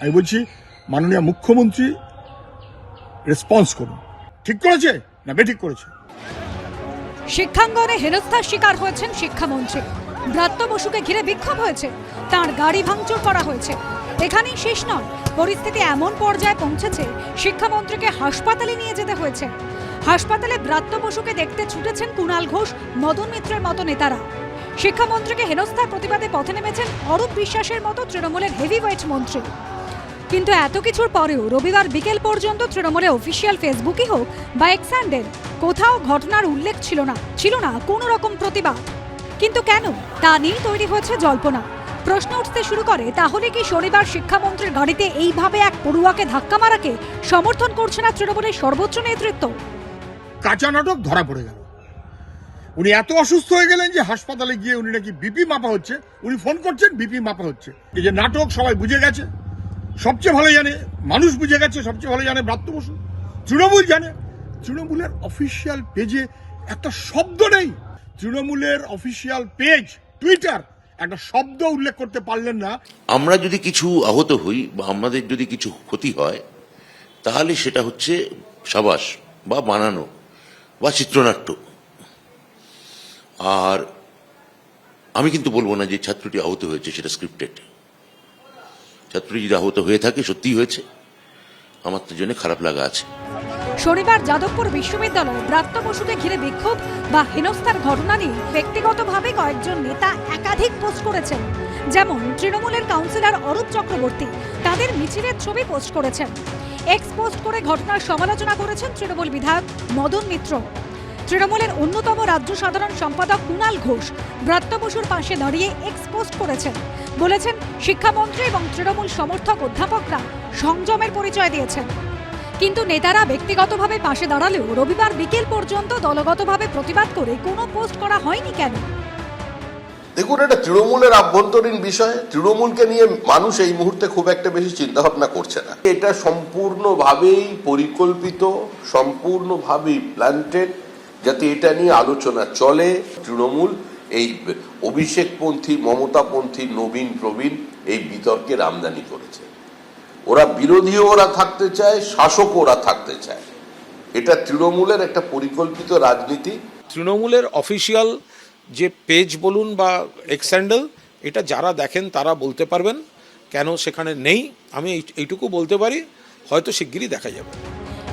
আমি বলছি মাননীয় মুখ্যমন্ত্রী রেসপন্স করুন, ঠিক করেছে না বেঠিক করেছে। শিক্ষাঙ্গনে হেনস্থার শিকার হয়েছেন শিক্ষামন্ত্রী। ব্রাত্য বসুকে ঘিরে বিক্ষোভ হয়েছে, তার গাড়ি ভাঙচুর করা হয়েছে। এখানেই শেষ নয়, পরিস্থিতি এমন পর্যায়ে পৌঁছেছে শিক্ষামন্ত্রীকে হাসপাতালে নিয়ে যেতে হয়েছে। হাসপাতালে ব্রাত্য বসুকে দেখতে ছুটেছেন কুণাল ঘোষ, মদন মিত্রের মতো নেতারা। শিক্ষামন্ত্রীকে হেনস্থার প্রতিবাদে পথে নেমেছেন অরূপ বিশ্বাসের মতো তৃণমূলের হেভিওয়েট মন্ত্রী। কিন্তু এত কিছুর পরেও রবিবার বিকেল পর্যন্ত তৃণমূলের অফিসিয়াল ফেসবুকই হোক বা এক্স হ্যান্ডেল কোথাও ঘটনার উল্লেখ ছিল না কোনো রকম প্রতিবাদ। কিন্তু কেন তা নিয়ে তৈরি হয়েছে জল্পনা। প্রশ্ন উঠতে শুরু করে, তাহলে কি শনিবার শিক্ষামন্ত্রীর গাড়িতে এইভাবে এক পড়ুয়াকে ধাক্কা মারাকে সমর্থন করছে না তৃণমূলের সর্বোচ্চ নেতৃত্ব? কাঁচা নাটক ধরা পড়ে গেল। উনি এত অসুস্থ হয়ে গেলেন যে হাসপাতালে গিয়ে উনি নাকি বিপি মাপা হচ্ছে, উনি ফোন করছেন বিপি মাপা হচ্ছে। এই যে নাটক সবাই বুঝে গেছে, সবচেয়ে ভালো জানে মানুষ, বুঝে গেছে সবচেয়ে ভালো জানে ব্রাত্য বসু, তৃণমূল জানে। তৃণমূলের অফিসিয়াল পেজে একটা শব্দ নেই, তৃণমূলের অফিসিয়াল পেজ টুইটার একটা শব্দ উল্লেখ করতে পারলেন না। আমরা যদি কিছু আহত হই বা আমাদের যদি কিছু ক্ষতি হয়, তাহলে সেটা হচ্ছে সাবাস বা বানানো বা চিত্রনাট্য। আর আমি কিন্তু বলবো না যে ছাত্রটি আহত হয়েছে সেটা স্ক্রিপ্টেড। ছাত্রটি যদি আহত হয়ে থাকে, সত্যি হয়েছে, আমার তো জন্য খারাপ লাগা আছে। শনিবার যাদবপুর বিশ্ববিদ্যালয়ে ব্রাত্য বসুকে ঘিরে বিক্ষোভ বা হেনস্থার ঘটনা নিয়ে ব্যক্তিগতভাবে কয়েকজন নেতা একাধিক পোস্ট করেছেন। যেমন তৃণমূলের কাউন্সিলর অরূপ চক্রবর্তী তাদের মিছিলের ছবি পোস্ট করেছেন। এক্স পোস্ট করে ঘটনার সমালোচনা করেছেন তৃণমূল বিধায়ক মদন মিত্র। তৃণমূলের অন্যতম রাজ্য সাধারণ সম্পাদক কুণাল ঘোষ ব্রাত্য বসুর পাশে দাঁড়িয়ে এক্স পোস্ট করেছেন। বলেছেন, শিক্ষামন্ত্রী এবং তৃণমূল সমর্থক অধ্যাপকরা সংযমের পরিচয় দিয়েছেন। কিন্তু নেতারা ব্যক্তিগতভাবে পাশে দাঁড়ালেও রবিবার বিকেল পর্যন্ত দলগতভাবে প্রতিবাদ করে কোনো পোস্ট করা হয়নি কেন? দেখুন, এটা তৃণমূলের আভ্যন্তরীণ বিষয়। তৃণমূলকে নিয়ে মানুষ এই মুহূর্তে খুব একটা বেশি চিন্তা ভাবনা করছে না। এটা সম্পূর্ণভাবেই পরিকল্পিত, সম্পূর্ণভাবেই প্ল্যান্টেড, যাতে এটা নিয়ে আলোচনা চলে। তৃণমূল এই অভিষেকপন্থী, মমতাপন্থী, নবীন প্রবীণ এই বিতর্কের আমদানি করেছে। ওরা বিরোধীও ওরা থাকতে চায়, শাসকও ওরা থাকতে চায়। এটা তৃণমূলের একটা পরিকল্পিত রাজনীতি। তৃণমূলের অফিসিয়াল যে পেজ বলুন বা এক্স হ্যান্ডেল, এটা যারা দেখেন তারা বলতে পারবেন কেন সেখানে নেই। আমি এইটুকু বলতে পারি, হয়তো শিগগিরই দেখা যাবে।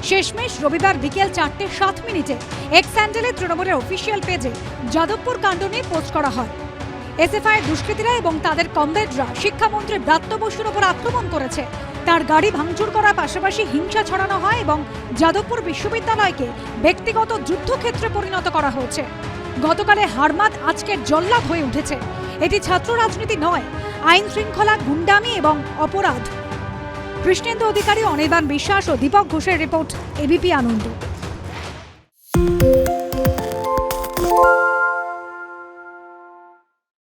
শেষমেশ রবিবার বিকেল 4:07 এক্স হ্যান্ডেলে তৃণমূলের অফিসিয়াল পেজে যাদবপুর কাণ্ড নিয়ে পোস্ট করা হয়। এসএফআই দুষ্কৃতীরা এবং তাদের কমরেডরা শিক্ষামন্ত্রী ব্রাত্য বসুর ওপর আক্রমণ করেছে। তার গাড়ি ভাঙচুর করার পাশাপাশি হিংসা ছড়ানো হয় এবং যাদবপুর বিশ্ববিদ্যালয়কে ব্যক্তিগত যুদ্ধক্ষেত্রে পরিণত করা হয়েছে। গতকালে হারমাত আজকের জল্লাদ হয়ে উঠেছে। এটি ছাত্র রাজনীতি নয়, আইন শৃঙ্খলা, গুন্ডামি এবং অপরাধ। কৃষ্ণেন্দু অধিকারী, অনির্বাণ বিশ্বাস ও দীপক ঘোষের রিপোর্ট, এবিপি আনন্দ।